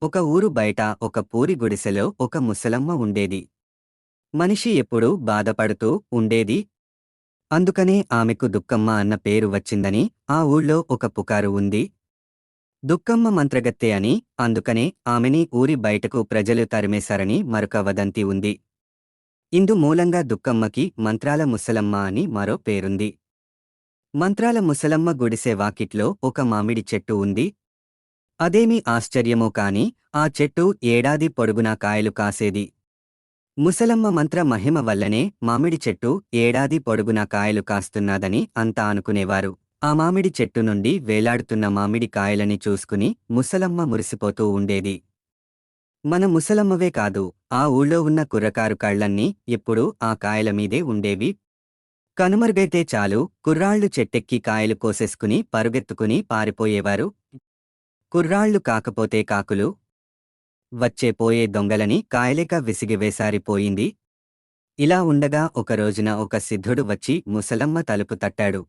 ఒక ఊరు బయట ఒక పూరి గుడిసెలో ఒక ముసలమ్మ ఉండేది. మనిషి ఎప్పుడూ బాధపడుతూ ఉండేది. అందుకనే ఆమెకు దుక్కమ్మ అన్న పేరు వచ్చిందని ఆ ఊళ్ళో ఒక పుకారు ఉంది. దుక్కమ్మ మంత్రగత్తె అని, అందుకనే ఆమెని ఊరి బయటకు ప్రజలు తరిమేశారని మరొక వదంతి ఉంది. ఇందు మూలంగా దుక్కమ్మకి మంత్రాల ముసలమ్మ అని మరో పేరుంది. మంత్రాల ముసలమ్మ గుడిసె వాకిట్లో ఒక మామిడి చెట్టు ఉంది. అదేమి ఆశ్చర్యమో కాని ఆ చెట్టు ఏడాది పొడుగునా కాయలు కాసేది. ముసలమ్మ మంత్ర మహిమ వల్లనే మామిడి చెట్టు ఏడాది పొడుగునా కాయలు కాస్తున్నాదని అంతా అనుకునేవారు. ఆ మామిడి చెట్టు నుండి వేలాడుతున్న మామిడి కాయలని చూసుకుని ముసలమ్మ మురిసిపోతూ ఉండేది. మన ముసలమ్మవే కాదు, ఆ ఊళ్ళో ఉన్న కుర్రకారు కళ్ళన్నీ ఎప్పుడూ ఆ కాయల మీదే ఉండేవి. కనుమరుగైతే చాలు కుర్రాళ్ళు చెట్టెక్కి కాయలు కోసేసుకుని పరుగెత్తుకుని పారిపోయేవారు. కుర్రాళ్ళు కాకపోతే కాకులు, వచ్చే పోయే దొంగలని కాయలేక విసిగివేసారిపోయింది. ఇలా ఉండగా ఒక రోజున ఒక సిద్ధుడు వచ్చి ముసలమ్మ తలుపు తట్టాడు.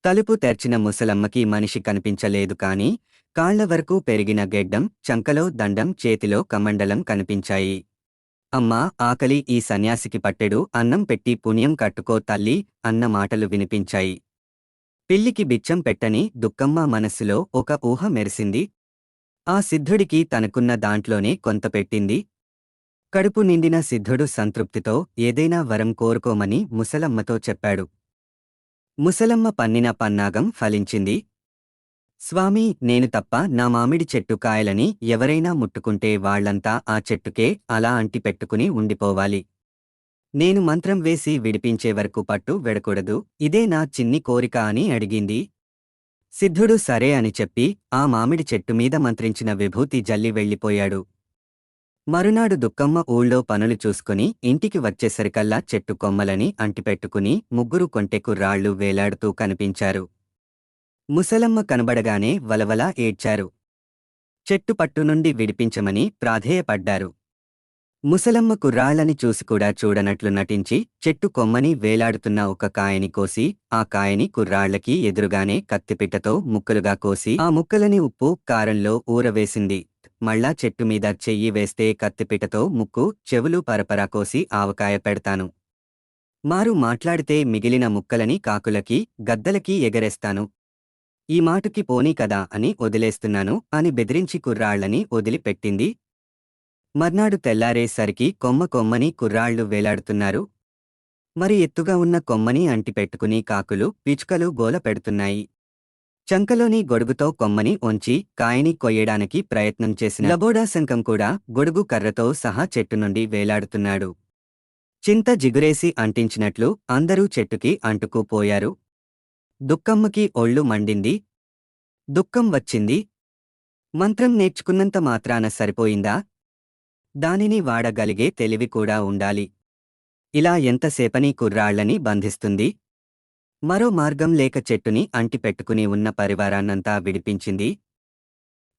తలుపు తెర్చిన ముసలమ్మకి మనిషి కనిపించలేదు కాని కాళ్ల వరకు పెరిగిన గెడ్డం, చంకలో దండం, చేతిలో కమండలం కనిపించాయి. అమ్మా, ఆకలి, ఈ సన్యాసికి పట్టెడు అన్నం పెట్టి పుణ్యం కట్టుకో తల్లీ అన్న మాటలు వినిపించాయి. పిల్లికి బిచ్చం పెట్టని దుక్కమ్మ మనస్సులో ఒక ఊహ మెరిసింది. ఆ సిద్ధుడికి తనకున్న దాంట్లోనే కొంత పెట్టింది. కడుపు నిండిన సిద్ధుడు సంతృప్తితో ఏదైనా వరం కోరుకోమని ముసలమ్మతో చెప్పాడు. ముసలమ్మ పన్నిన పన్నాగం ఫలించింది. స్వామీ, నేను తప్ప నా మామిడి చెట్టు కాయలని ఎవరైనా ముట్టుకుంటే వాళ్లంతా ఆ చెట్టుకే అలా అంటిపెట్టుకుని ఉండిపోవాలి. నేను మంత్రం వేసి విడిపించే వరకు పట్టు వెడకూడదు. ఇదే నా చిన్ని కోరిక అని అడిగింది. సిద్ధుడు సరే అని చెప్పి ఆ మామిడి చెట్టు మీద మంత్రించిన విభూతి జల్లి వెళ్ళిపోయాడు. మరునాడు దుక్కమ్మ ఊళ్ళో పనులు చూసుకుని ఇంటికి వచ్చేసరికల్లా చెట్టు కొమ్మలని అంటిపెట్టుకుని ముగ్గురు కొంటె కుర్రాళ్ళు వేలాడుతూ కనిపించారు. ముసలమ్మ కనబడగానే వలవలా ఏడ్చారు. చెట్టు పట్టు నుండి విడిపించమని ప్రాధేయపడ్డారు. ముసలమ్మ కుర్రాళ్ళని చూసికూడా చూడనట్లు నటించి చెట్టు కొమ్మని వేలాడుతున్న ఒక కాయని కోసి ఆ కాయని కుర్రాళ్లకి ఎదురుగానే కత్తిపిట్టతో ముక్కలుగా కోసి ఆ ముక్కలని ఉప్పు, కారంలో ఊరవేసింది. మళ్ళా చెట్టుమీద చెయ్యి వేస్తే కత్తిపిట్టతో ముక్కు, చెవులు పరపరా కోసి ఆవకాయ పెడతాను. మారు మాట్లాడితే మిగిలిన ముక్కలని కాకులకి, గద్దలకి ఎగరేస్తాను. ఈ మాటుకి పోనీ కదా అని వదిలేస్తున్నాను అని బెదిరించి కుర్రాళ్లని వదిలిపెట్టింది. మర్నాడు తెల్లారేసరికి కొమ్మ కొమ్మని కుర్రాళ్ళు వేలాడుతున్నారు. మరి ఎత్తుగా ఉన్న కొమ్మని అంటిపెట్టుకుని కాకులు, పిచ్చుకలు గోల పెడుతున్నాయి. చంకలోని గొడుగుతో కొమ్మని వంచి కాయని కొయ్యడానికి ప్రయత్నం చేసిన లబోడా శంఖం కూడా గొడుగు కర్రతో సహా చెట్టు నుండి వేలాడుతున్నాడు. చింత జిగురేసి అంటించినట్లు అందరూ చెట్టుకి అంటుకుపోయారు. దుక్కమ్మకి ఒళ్ళు మండింది. దుఃఖం వచ్చింది. మంత్రం నేర్చుకున్నంత మాత్రాన సరిపోయిందా? దానిని వాడగలిగే తెలివి కూడా ఉండాలి. ఇలా ఎంతసేపని కుర్రాళ్లని బంధిస్తుంది? మరో మార్గం లేక చెట్టుని అంటిపెట్టుకుని ఉన్న పరివారాన్నంతా విడిపించింది.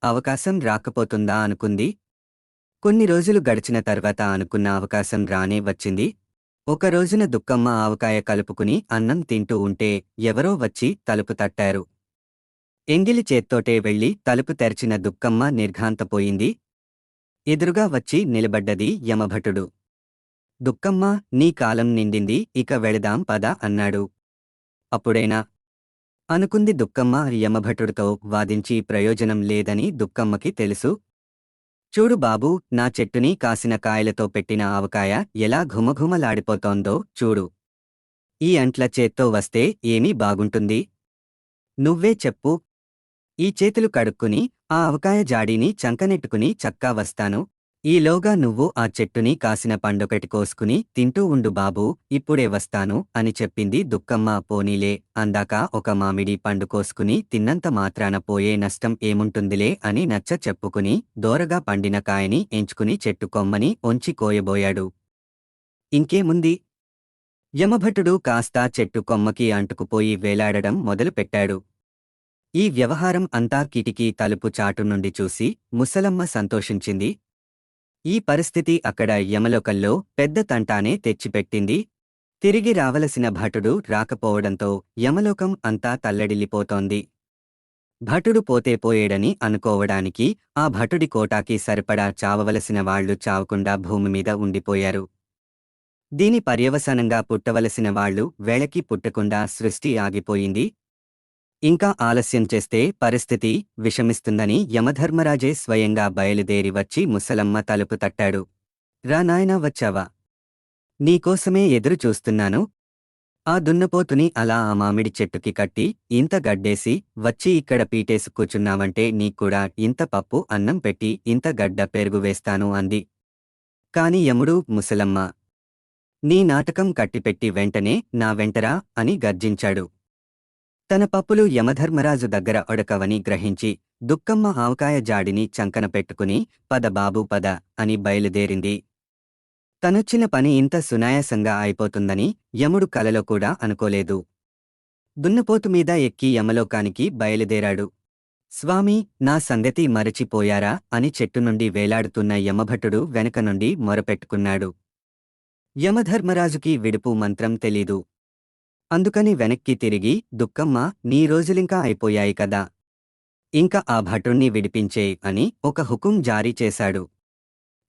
అవకాశం రాకపోతుందా అనుకుంది. కొన్ని రోజులు గడిచిన తర్వాత అనుకున్న అవకాశం రానే వచ్చింది. ఒక రోజున దుక్కమ్మ ఆవకాయ కలుపుకుని అన్నం తింటూ ఉంటే ఎవరో వచ్చి తలుపు తట్టారు. ఎంగిలి చేత్తోటే వెళ్లి తలుపు తెరిచిన దుక్కమ్మ నిర్ఘాంతపోయింది. ఎదురుగా వచ్చి నిలబడ్డది యమభటుడు. దుక్కమ్మా, నీ కాలం నిండింది, ఇక వెళదాం పద అన్నాడు. అప్పుడేనా అనుకుంది దుక్కమ్మ. యమభటుడితో వాదించి ప్రయోజనం లేదని దుక్కమ్మకి తెలుసు. చూడు బాబూ, నా చెట్టుని కాసిన కాయలతో పెట్టిన ఆవకాయ ఎలా ఘుమఘుమలాడిపోతోందో చూడు. ఈ అంట్ల చేత్తో వస్తే ఏమీ బాగుంటుంది? నువ్వే చెప్పు. ఈ చేతులు కడుక్కుని ఆ ఆవకాయ జాడీని చంకనెట్టుకుని చక్కా వస్తాను. ఈలోగా నువ్వు ఆ చెట్టుని కాసిన పండొకటి కోసుకుని తింటూ ఉండు బాబూ, ఇప్పుడే వస్తాను అని చెప్పింది దుక్కమ్మ. పోనీలే అందాక ఒక మామిడి పండు కోసుకుని తిన్నంత మాత్రాన పోయే నష్టం ఏముంటుందిలే అని నచ్చ చెప్పుకుని దోరగా పండిన కాయని ఎంచుకుని చెట్టు కొమ్మని ఒంచి కోయబోయాడు. ఇంకేముంది? యమభటుడు కాస్త చెట్టు కొమ్మకి అంటుకుపోయి వేలాడడం మొదలుపెట్టాడు. ఈ వ్యవహారం అంతా కిటికీ తలుపు చాటు నుండి చూసి ముసలమ్మ సంతోషించింది. ఈ పరిస్థితి అక్కడ యమలోకంలో పెద్ద తంటానే తెచ్చిపెట్టింది. తిరిగి రావలసిన భటుడు రాకపోవడంతో యమలోకం అంతా తల్లడిల్లిపోతోంది. భటుడు పోతే పోయేడని అనుకోవడానికి ఆ భటుడి కోటాకి సరిపడా చావవలసిన వాళ్లు చావకుండా భూమిమీద ఉండిపోయారు. దీని పర్యవసానంగా పుట్టవలసిన వాళ్లు వేళకి పుట్టకుండా సృష్టి ఆగిపోయింది. ఇంకా ఆలస్యం చేస్తే పరిస్థితి విషమిస్తుందని యమధర్మరాజే స్వయంగా బయలుదేరి వచ్చి ముసలమ్మ తలుపు తట్టాడు. రా నాయనా, వచ్చావా? నీకోసమే ఎదురు చూస్తున్నాను. ఆ దున్నపోతుని అలా ఆ మామిడి చెట్టుకి కట్టి ఇంత గడ్డేసి వచ్చి ఇక్కడ పీటేసి కూచున్నావంటే నీక్కూడా ఇంత పప్పు అన్నం పెట్టి ఇంత గడ్డ పెరుగు వేస్తాను అంది. కాని యముడు, ముసలమ్మ, నీ నాటకం కట్టిపెట్టి వెంటనే నా వెంటరా అని గర్జించాడు. తన పప్పులు యమధర్మరాజు దగ్గర ఒడకవని గ్రహించి దుక్కమ్మ ఆవకాయ జాడిని చంకన పెట్టుకుని పద బాబూ పద అని బయలుదేరింది. తనొచ్చిన పని ఇంత సునాయాసంగా అయిపోతుందని యముడు కలలో కూడా అనుకోలేదు. దున్నపోతుమీద ఎక్కి యమలోకానికి బయలుదేరాడు. స్వామీ, నా సంగతి మరచిపోయారా అని చెట్టునుండి వేలాడుతున్న యమభటుడు వెనక నుండి మొరపెట్టుకున్నాడు. యమధర్మరాజుకి విడుపు మంత్రం తెలీదు. అందుకని వెనక్కి తిరిగి, దుక్కమ్మ, నీ రోజులింకా అయిపోయాయి కదా, ఇంక ఆ భటుణ్ణి విడిపించే అని ఒక హుకుం జారీ చేశాడు.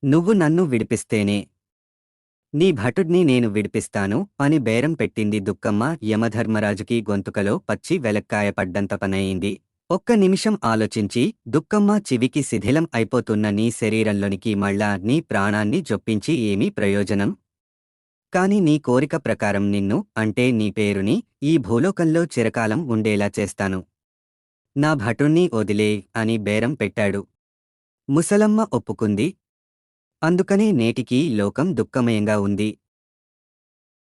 నువ్వు నన్ను విడిపిస్తేనే నీ భటుడ్ని నేను విడిపిస్తాను అని బేరం పెట్టింది దుక్కమ్మ. యమధర్మరాజుకి గొంతుకలో పచ్చి వెలక్కాయ పడ్డంత పనయింది. ఒక్క నిమిషం ఆలోచించి, దుక్కమ్మ, చివికి శిథిలం అయిపోతున్న నీ శరీరంలోనికి మళ్ళా నీ ప్రాణాన్ని జొప్పించి ఏమీ ప్రయోజనం? కాని నీ కోరిక ప్రకారం నిన్ను, అంటే నీ పేరుని, ఈ భూలోకంలో చిరకాలం ఉండేలా చేస్తాను. నా భటుణ్ణి వదిలే అని బేరం పెట్టాడు. ముసలమ్మ ఒప్పుకుంది. అందుకనే నేటికీ లోకం దుఃఖమయంగా ఉంది.